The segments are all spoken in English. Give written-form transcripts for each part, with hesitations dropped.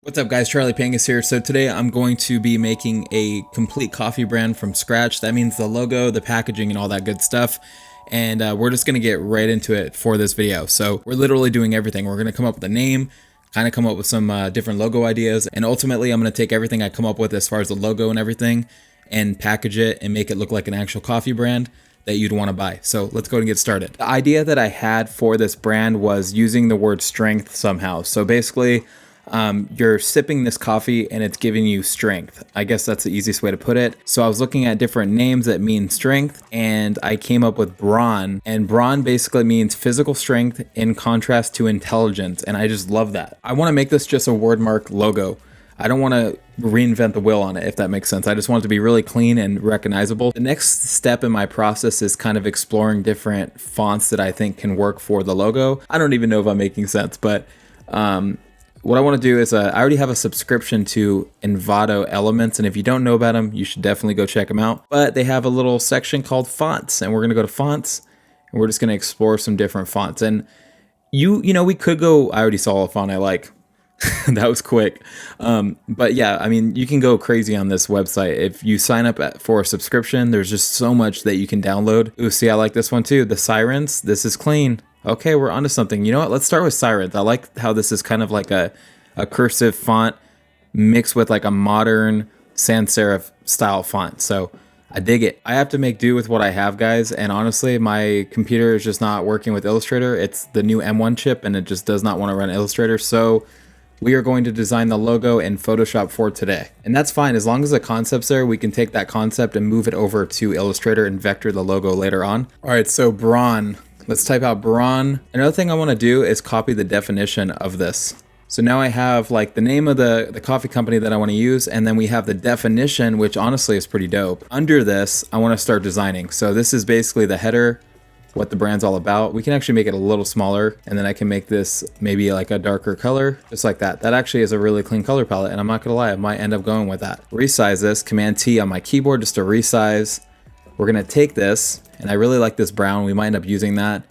What's up guys, Charlie Pangus here. So today I'm going to be making a complete coffee brand from scratch. That means the logo, the packaging, and all that good stuff. And we're just gonna get right into it for this video. So we're literally doing everything. We're gonna come up with a name, kind of come up with some different logo ideas. And ultimately I'm gonna take everything I come up with as far as the logo and everything and package it and make it look like an actual coffee brand that you'd want to buy. So let's go and get started. The idea that I had for this brand was using the word strength somehow. So basically, you're sipping this coffee and it's giving you strength. I guess that's the easiest way to put it. So I was looking at different names that mean strength and I came up with brawn, and brawn basically means physical strength in contrast to intelligence. And I just love that. I want to make this just a word mark logo. I don't want to reinvent the wheel on it, if that makes sense. I just want it to be really clean and recognizable. The next step in my process is kind of exploring different fonts that I think can work for the logo. I don't even know if I'm making sense, but what I want to do is I already have a subscription to Envato Elements, and if you don't know about them, you should definitely go check them out. But they have a little section called fonts, and we're going to go to fonts, and we're just going to explore some different fonts. And you know, we could go, I already saw a font I like. That was quick. But yeah, I mean, you can go crazy on this website. If you sign up for a subscription, there's just so much that you can download. Ooh, see, I like this one too. The sirens, this is clean. Okay, we're onto something. You know what? Let's start with sirens. I like how this is kind of like a cursive font mixed with like a modern sans serif style font. So I dig it. I have to make do with what I have, guys. And honestly, my computer is just not working with Illustrator. It's the new M1 chip and it just does not want to run Illustrator. So we are going to design the logo in Photoshop for today. And that's fine. As long as the concept's there, we can take that concept and move it over to Illustrator and vector the logo later on. All right, so brawn. Let's type out brawn. Another thing I want to do is copy the definition of this. So now I have like the name of the coffee company that I want to use, and then we have the definition, which honestly is pretty dope. Under this, I want to start designing. So this is basically the header, what the brand's all about. We can actually make it a little smaller, and then I can make this maybe like a darker color, just like that. That actually is a really clean color palette, and I'm not gonna lie, I might end up going with that. Resize this, Command T on my keyboard just to resize. We're gonna take this, and I really like this brown. We might end up using that.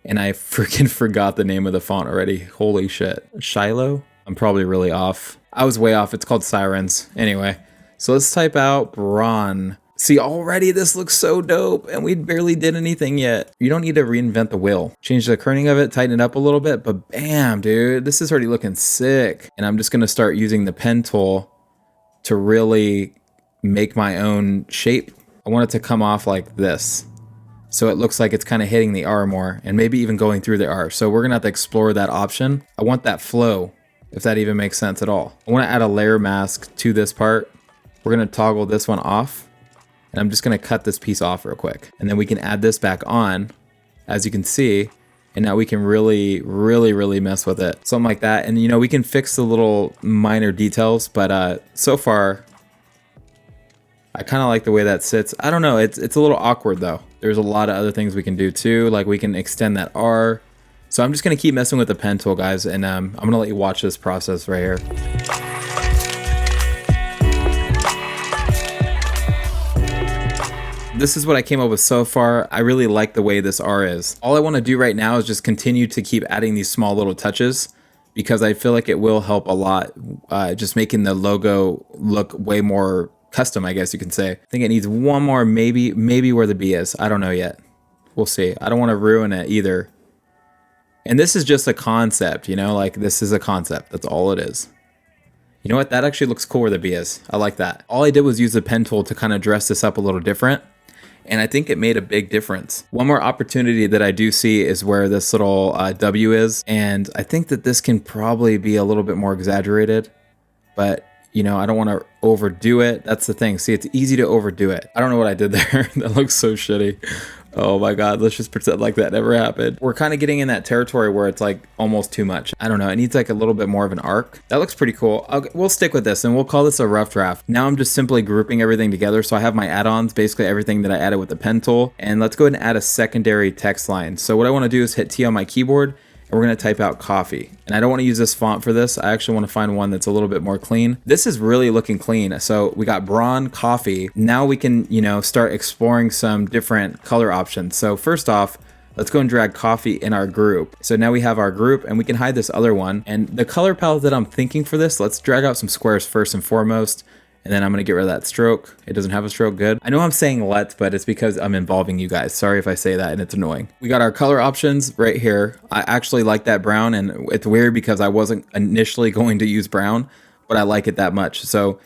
And I freaking forgot the name of the font already. Holy shit. Shiloh? I'm probably really off. I was way off. It's called Sirens. Anyway, so let's type out brawn. See, already this looks so dope, and we barely did anything yet. You don't need to reinvent the wheel. Change the kerning of it, tighten it up a little bit, but bam, dude, this is already looking sick. And I'm just gonna start using the pen tool to really make my own shape. I want it to come off like this, so it looks like it's kind of hitting the R more and maybe even going through the R. So we're gonna have to explore that option. I want that flow, if that even makes sense at all. I wanna add a layer mask to this part. We're gonna toggle this one off, and I'm just gonna cut this piece off real quick. And then we can add this back on, as you can see, and now we can really mess with it. Something like that. And you know, we can fix the little minor details, but so far, I kind of like the way that sits. I don't know, it's a little awkward though. There's a lot of other things we can do too, like we can extend that R. So I'm just gonna keep messing with the pen tool, guys, and I'm gonna let you watch this process right here. This is what I came up with so far. I really like the way this R is. All I wanna do right now is just continue to keep adding these small little touches, because I feel like it will help a lot, just making the logo look way more custom, I guess you can say. I think it needs one more, maybe where the B is. I don't know yet. We'll see. I don't want to ruin it either. And this is just a concept, you know, like this is a concept. That's all it is. You know what? That actually looks cool where the B is. I like that. All I did was use the pen tool to kind of dress this up a little different. And I think it made a big difference. One more opportunity that I do see is where this little W is. And I think that this can probably be a little bit more exaggerated, but you know, I don't want to overdo it. That's the thing. See, it's easy to overdo it. I don't know what I did there. That looks so shitty. Oh my God, let's just pretend like that never happened. We're kind of getting in that territory where it's like almost too much. I don't know, it needs like a little bit more of an arc. That looks pretty cool. Okay, we'll stick with this and we'll call this a rough draft. Now I'm just simply grouping everything together. So I have my add-ons, basically everything that I added with the pen tool. And let's go ahead and add a secondary text line. So what I want to do is hit T on my keyboard, and we're going to type out coffee. And I don't want to use this font for this. I actually want to find one that's a little bit more clean. This is really looking clean. So we got brawn, coffee. Now we can, you know, start exploring some different color options. So first off, let's go and drag coffee in our group. So now we have our group and we can hide this other one. And the color palette that I'm thinking for this, let's drag out some squares first and foremost. And then I'm going to get rid of that stroke. It doesn't have a stroke. Good. I know I'm saying let's, but it's because I'm involving you guys. Sorry if I say that and it's annoying. We got our color options right here. I actually like that brown, and it's weird because I wasn't initially going to use brown, but I like it that much. So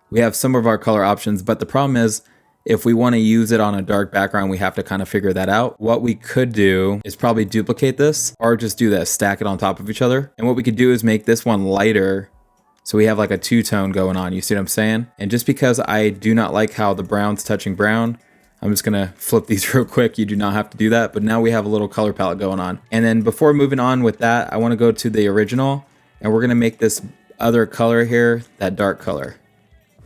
we have some of our color options, but the problem is if we want to use it on a dark background, we have to kind of figure that out. What we could do is probably duplicate this or just do this, stack it on top of each other. And what we could do is make this one lighter. So we have like a two-tone going on, you see what I'm saying? And just because I do not like how the brown's touching brown, I'm just gonna flip these real quick. You do not have to do that, but now we have a little color palette going on. And then before moving on with that, I wanna go to the original, and we're gonna make this other color here, that dark color,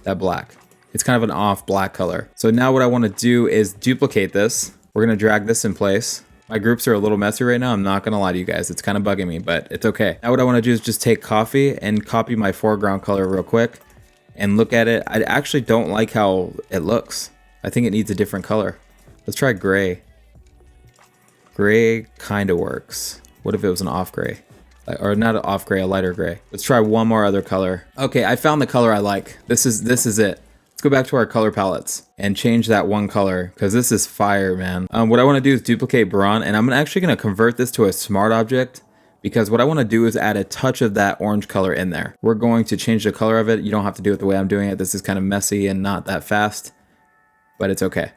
that black. It's kind of an off black color. So now what I wanna do is duplicate this. We're gonna drag this in place. My groups are a little messy right now. I'm not gonna lie to you guys. It's kind of bugging me, but it's okay. Now what I wanna do is just take coffee and copy my foreground color real quick and look at it. I actually don't like how it looks. I think it needs a different color. Let's try gray. Gray kind of works. What if it was an off gray? Or not an off gray, a lighter gray. Let's try one more other color. Okay, I found the color I like. This is it. Go back to our color palettes and change that one color because this is fire, man. What I want to do is duplicate Baron, and I'm actually going to convert this to a smart object because what I want to do is add a touch of that orange color in there. We're going to change the color of it. You don't have to do it the way I'm doing it. This is kind of messy and not that fast, but it's okay.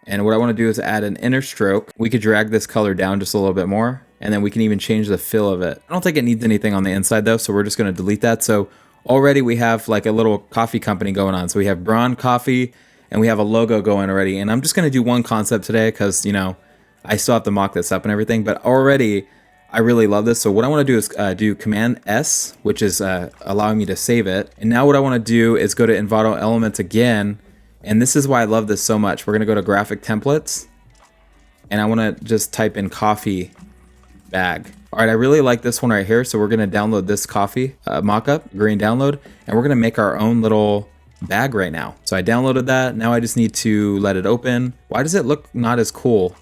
And what I want to do is add an inner stroke. We could drag this color down just a little bit more, and then we can even change the fill of it. I don't think it needs anything on the inside though, so we're just going to delete that. So already we have like a little coffee company going on. So we have Braun Coffee and we have a logo going already. And I'm just going to do one concept today because, you know, I still have to mock this up and everything. But already I really love this. So what I want to do is do Command S, which is allowing me to save it. And now what I want to do is go to Envato Elements again. And this is why I love this so much. We're going to go to Graphic Templates. And I want to just type in coffee bag. All right, I really like this one right here. So we're gonna download this coffee mockup, green download, and we're gonna make our own little bag right now. So I downloaded that. Now I just need to let it open. Why does it look not as cool?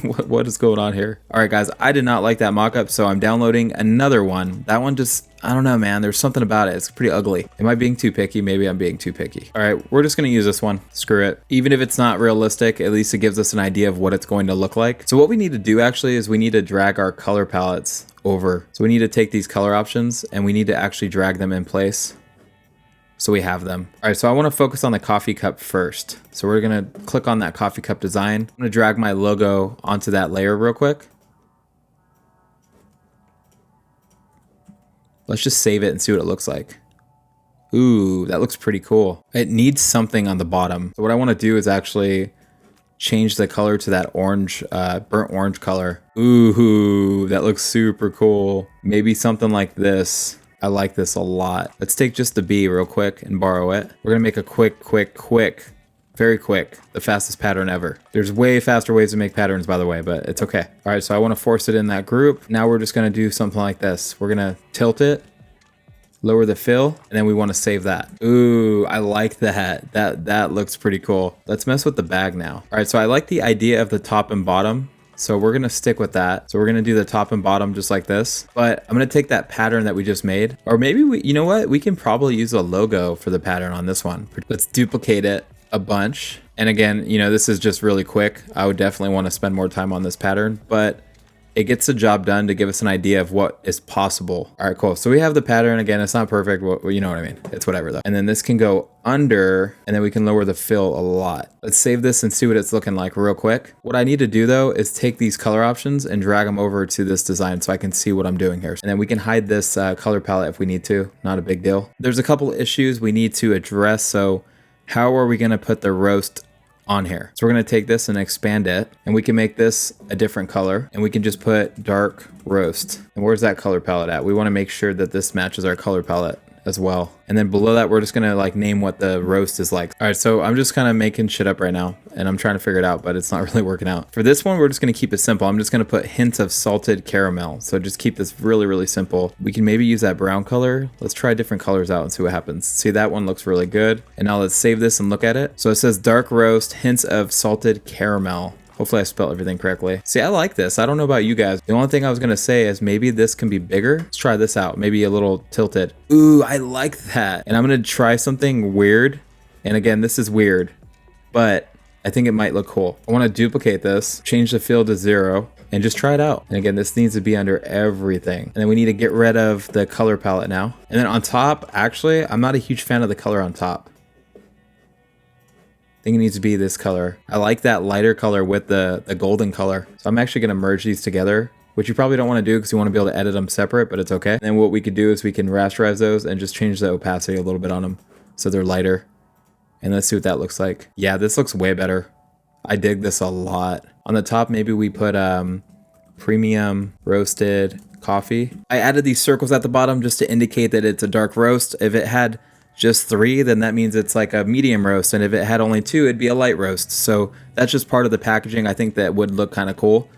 What is going on here? All right, guys, I did not like that mockup, so I'm downloading another one. That one just, I don't know, man. There's something about it. It's pretty ugly. Am I being too picky? Maybe I'm being too picky. All right, we're just gonna use this one. Screw it. Even if it's not realistic, at least it gives us an idea of what it's going to look like. So what we need to do actually is we need to drag our color palettes over. So we need to take these color options and we need to actually drag them in place so we have them. All right, so I want to focus on the coffee cup first. So we're gonna click on that coffee cup design. I'm gonna drag my logo onto that layer real quick. Let's just save it and see what it looks like. Ooh, that looks pretty cool. It needs something on the bottom. So what I want to do is actually change the color to that orange, burnt orange color. Ooh, that looks super cool. Maybe something like this. I like this a lot. Let's take just the B real quick and borrow it. We're gonna make a quick, very quick, the fastest pattern ever. There's way faster ways to make patterns, by the way, but it's okay. All right, so I wanna force it in that group. Now we're just gonna do something like this. We're gonna tilt it, lower the fill, and then we wanna save that. Ooh, I like that. That looks pretty cool. Let's mess with the bag now. All right, so I like the idea of the top and bottom. So we're gonna stick with that. So we're gonna do the top and bottom just like this, but I'm gonna take that pattern that we just made, or maybe you know what? We can probably use a logo for the pattern on this one. Let's duplicate it a bunch. And again, you know, this is just really quick. I would definitely wanna spend more time on this pattern, but it gets the job done to give us an idea of what is possible. All right, cool. So we have the pattern. Again, it's not perfect, but you know what I mean. It's whatever though. And then this can go under, and then we can lower the fill a lot. Let's save this and see what it's looking like real quick. What I need to do though is take these color options and drag them over to this design so I can see what I'm doing here. And then we can hide this color palette if we need to. Not a big deal. There's a couple issues we need to address. So how are we gonna put the roast on here? So we're going to take this and expand it, and we can make this a different color, and we can just put dark roast. And where's that color palette at? We want to make sure that this matches our color palette as well. And then below that, we're just going to like name what the roast is like. All right, so I'm just kind of making shit up right now, and I'm trying to figure it out, but it's not really working out. For this one, we're just going to keep it simple. I'm just going to put hints of salted caramel. So just keep this really, really simple. We can maybe use that brown color. Let's try different colors out and see what happens. See, that one looks really good. And now let's save this and look at it. So it says dark roast, hints of salted caramel. Hopefully I spelled everything correctly. See, I like this. I don't know about you guys. The only thing I was gonna say is maybe this can be bigger. Let's try this out. Maybe a little tilted. Ooh, I like that. And I'm gonna try something weird. And again, this is weird, but I think it might look cool. I wanna duplicate this, change the fill to 0, and just try it out. And again, this needs to be under everything. And then we need to get rid of the color palette now. And then on top, actually, I'm not a huge fan of the color on top. I think it needs to be this color. I like that lighter color with the golden color. So I'm actually gonna merge these together, which you probably don't wanna do because you wanna be able to edit them separate, but it's okay. And then what we could do is we can rasterize those and just change the opacity a little bit on them so they're lighter. And let's see what that looks like. Yeah, this looks way better. I dig this a lot. On the top, maybe we put premium roasted coffee. I added these circles at the bottom just to indicate that it's a dark roast. If it had just 3, then that means it's like a medium roast. And if it had only 2, it'd be a light roast. So that's just part of the packaging. I think that would look kind of cool.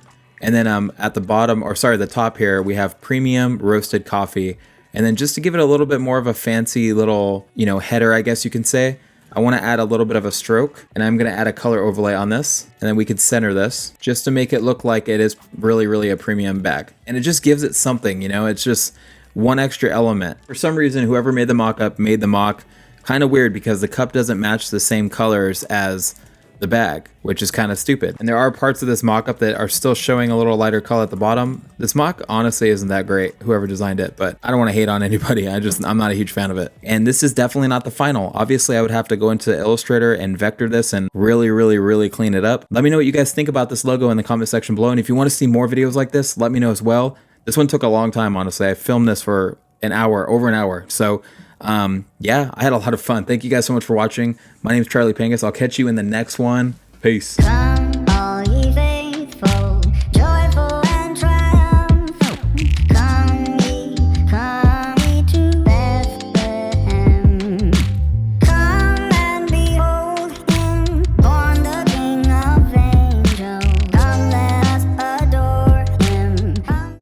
And then at the bottom, or sorry, the top here, we have premium roasted coffee. And then just to give it a little bit more of a fancy little, header, I guess you can say, I want to add a little bit of a stroke, and I'm going to add a color overlay on this, and then we could center this just to make it look like it is really, really a premium bag. And it just gives it something, it's just one extra element. For some reason, whoever made the mock-up made the mock kind of weird because the cup doesn't match the same colors as the bag, which is kind of stupid. And there are parts of this mock-up that are still showing a little lighter color at the bottom. This mock honestly isn't that great, whoever designed it, but I don't want to hate on anybody. I'm not a huge fan of it. And this is definitely not the final. Obviously, I would have to go into Illustrator and vector this and really, really, really clean it up. Let me know what you guys think about this logo in the comment section below. And if you want to see more videos like this, let me know as well. This one took a long time, honestly. I filmed this for over an hour. So yeah, I had a lot of fun. Thank you guys so much for watching. My name is Charlie Pangus. I'll catch you in the next one. Peace.